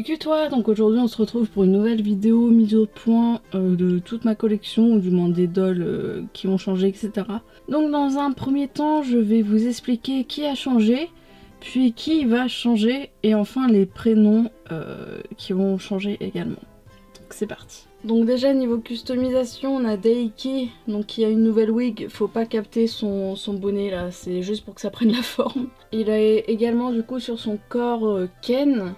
que toi, donc aujourd'hui on se retrouve pour une nouvelle vidéo mise au point de toute ma collection, ou du moins des dolls qui ont changé, etc. Donc dans un premier temps, je vais vous expliquer qui a changé, puis qui va changer, et enfin les prénoms qui vont changer également. Donc c'est parti. Donc déjà niveau customisation, on a Daiki, donc qui a une nouvelle wig. Faut pas capter son bonnet là, c'est juste pour que ça prenne la forme. Il a également du coup sur son corps Ken.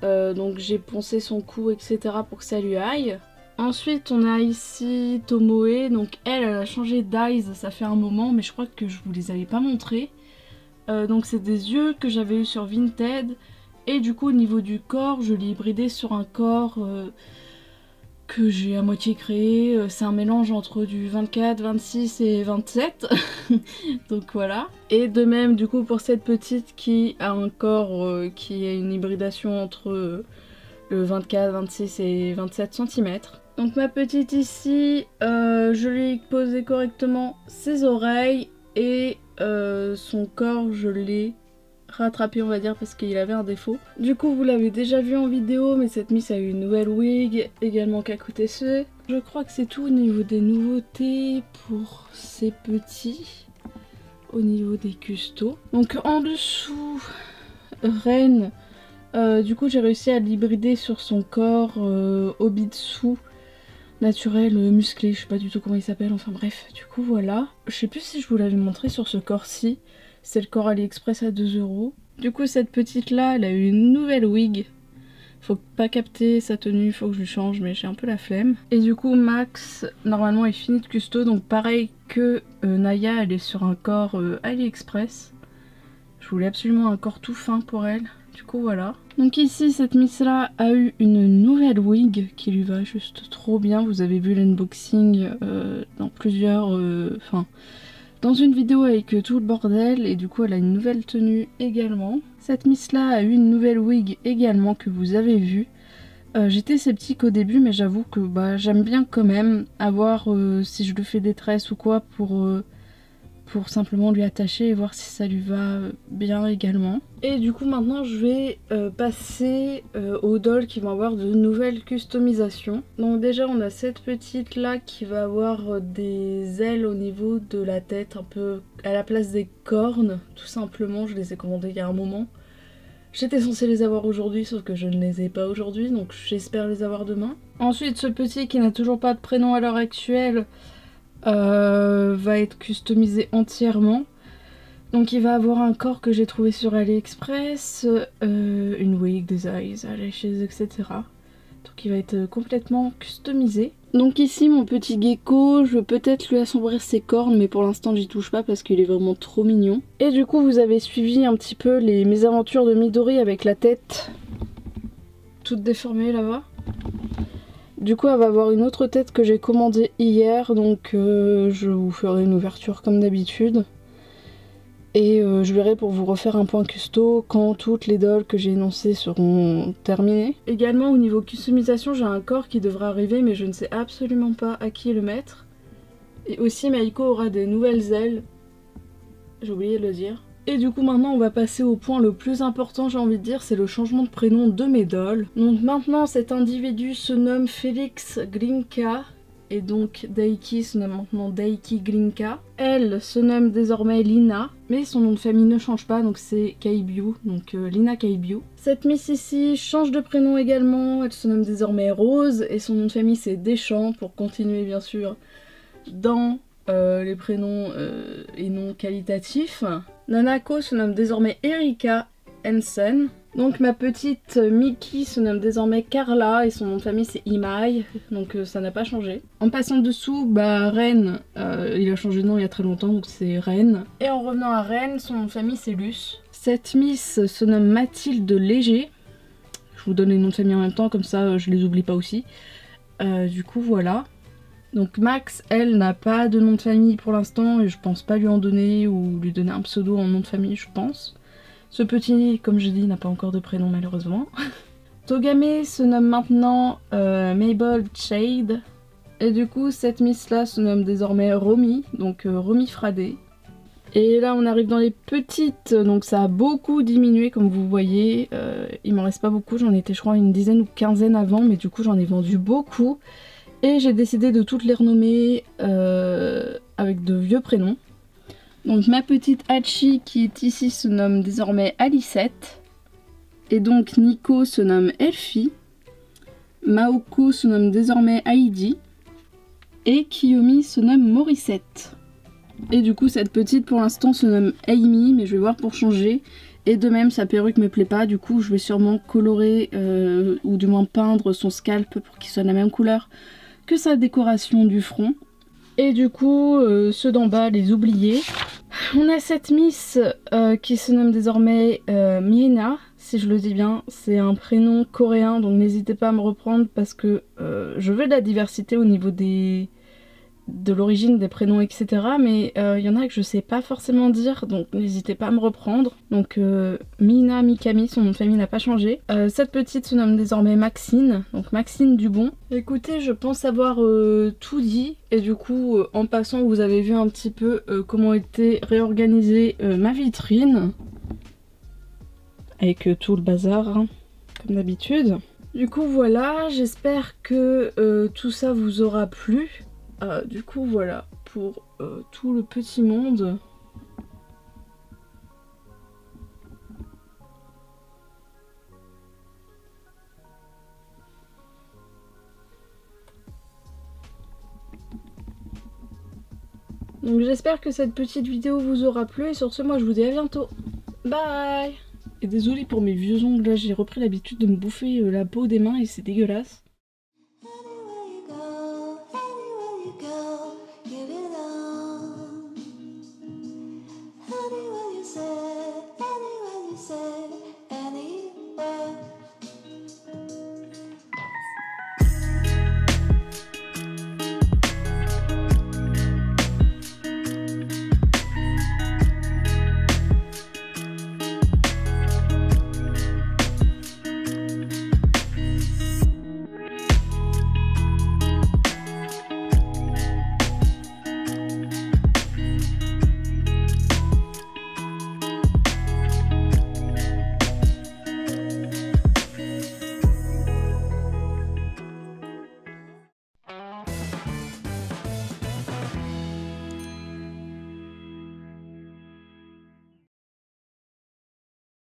Donc j'ai poncé son cou, etc. pour que ça lui aille. Ensuite on a ici Tomoe, donc elle a changé d'eyes, ça fait un moment, mais je crois que je vous les avais pas montrés. Donc c'est des yeux que j'avais eu sur Vinted, et du coup au niveau du corps, je l'ai hybridé sur un corps que j'ai à moitié créé. C'est un mélange entre du 24, 26 et 27. Donc voilà. Et de même du coup pour cette petite qui a un corps qui est une hybridation entre le 24, 26 et 27 cm. Donc ma petite ici, je lui ai posé correctement ses oreilles et son corps je l'ai rattrapé on va dire parce qu'il avait un défaut. Du coup vous l'avez déjà vu en vidéo, mais cette miss a eu une nouvelle wig également KQTC. Je crois que c'est tout au niveau des nouveautés pour ces petits, au niveau des custos. Donc en dessous, Ren, du coup j'ai réussi à l'hybrider sur son corps Obitsu naturel musclé, je sais pas du tout comment il s'appelle, enfin bref, du coup voilà. Je sais plus si je vous l'avais montré sur ce corps-ci. C'est le corps AliExpress à 2 €. Du coup cette petite là, elle a eu une nouvelle wig. Faut pas capter sa tenue, faut que je lui change, mais j'ai un peu la flemme. Et du coup Max, normalement est fini de custo, donc pareil que Naya, elle est sur un corps AliExpress. Je voulais absolument un corps tout fin pour elle. Du coup voilà. Donc ici cette miss là a eu une nouvelle wig qui lui va juste trop bien. Vous avez vu l'unboxing dans plusieurs... dans une vidéo avec tout le bordel, et du coup elle a une nouvelle tenue également. Cette miss là a eu une nouvelle wig également que vous avez vue. J'étais sceptique au début, mais j'avoue que j'aime bien quand même avoir si je lui fais des tresses ou quoi pour simplement lui attacher et voir si ça lui va bien également. Et du coup maintenant je vais passer aux dolls qui vont avoir de nouvelles customisations. Donc déjà on a cette petite là qui va avoir des ailes au niveau de la tête, un peu à la place des cornes tout simplement. Je les ai commandées il y a un moment. J'étais censée les avoir aujourd'hui sauf que je ne les ai pas aujourd'hui, donc j'espère les avoir demain. Ensuite ce petit qui n'a toujours pas de prénom à l'heure actuelle va être customisé entièrement. Donc il va avoir un corps que j'ai trouvé sur AliExpress, une wig, des eyes, lashes, etc. Donc il va être complètement customisé. Donc ici mon petit gecko, je vais peut-être lui assombrir ses cornes, mais pour l'instant j'y touche pas parce qu'il est vraiment trop mignon. Et du coup vous avez suivi un petit peu les mésaventures de Midori avec la tête toute déformée là-bas. Du coup elle va avoir une autre tête que j'ai commandée hier, donc je vous ferai une ouverture comme d'habitude. Et je verrai pour vous refaire un point custo quand toutes les dolls que j'ai énoncées seront terminées. Également au niveau customisation, j'ai un corps qui devrait arriver, mais je ne sais absolument pas à qui le mettre. Et aussi Maiko aura des nouvelles ailes, j'ai oublié de le dire. Et du coup maintenant on va passer au point le plus important, j'ai envie de dire, c'est le changement de prénom de mes dolls. Donc maintenant cet individu se nomme Félix Glinka, et donc Daiki se nomme maintenant Daiki Glinka. Elle se nomme désormais Lina, mais son nom de famille ne change pas, donc c'est Kaibyu, donc Lina Kaibyu. Cette miss ici change de prénom également, elle se nomme désormais Rose, et son nom de famille c'est Deschamps, pour continuer bien sûr dans les prénoms et noms qualitatifs. Nanako se nomme désormais Erika Hansen. Donc ma petite Miki se nomme désormais Carla et son nom de famille c'est Imai, donc ça n'a pas changé. En passant dessous, Ren, il a changé de nom il y a très longtemps, donc c'est Ren. Et en revenant à Ren, son nom de famille c'est Luce. Cette miss se nomme Mathilde Léger. Je vous donne les noms de famille en même temps, comme ça je les oublie pas aussi. Du coup voilà. Donc Max, elle, n'a pas de nom de famille pour l'instant et je pense pas lui en donner ou lui donner un pseudo en nom de famille, je pense. Ce petit, comme je dis, n'a pas encore de prénom malheureusement. Togame se nomme maintenant Mabel Shade. Et du coup, cette miss là se nomme désormais Romy, donc Romy Fradé. Et là on arrive dans les petites, donc ça a beaucoup diminué comme vous voyez. Il m'en reste pas beaucoup, j'en étais je crois une dizaine ou quinzaine avant, mais du coup j'en ai vendu beaucoup. Et j'ai décidé de toutes les renommer avec de vieux prénoms. Donc ma petite Hachi qui est ici se nomme désormais Alicette. Et donc Nico se nomme Elfie. Maoko se nomme désormais Heidi. Et Kiyomi se nomme Morissette. Et du coup cette petite pour l'instant se nomme Amy, mais je vais voir pour changer. Et de même sa perruque me plaît pas, du coup je vais sûrement colorer ou du moins peindre son scalp pour qu'il soit de la même couleur que sa décoration du front. Et du coup ceux d'en bas les oubliés. On a cette Miss qui se nomme désormais Miena, si je le dis bien. C'est un prénom coréen, donc n'hésitez pas à me reprendre parce que je veux de la diversité au niveau de l'origine des prénoms, etc. Mais il y en a que je sais pas forcément dire, donc n'hésitez pas à me reprendre. Donc Mina Mikami, son nom de famille n'a pas changé. Cette petite se nomme désormais Maxine, donc Maxine Dubon. Écoutez, je pense avoir tout dit, et du coup en passant vous avez vu un petit peu comment était réorganisée ma vitrine. Avec tout le bazar, hein, comme d'habitude. Du coup voilà, j'espère que tout ça vous aura plu. Du coup voilà pour tout le petit monde. Donc j'espère que cette petite vidéo vous aura plu et sur ce moi je vous dis à bientôt. Bye. Et désolée pour mes vieux ongles, là j'ai repris l'habitude de me bouffer la peau des mains et c'est dégueulasse.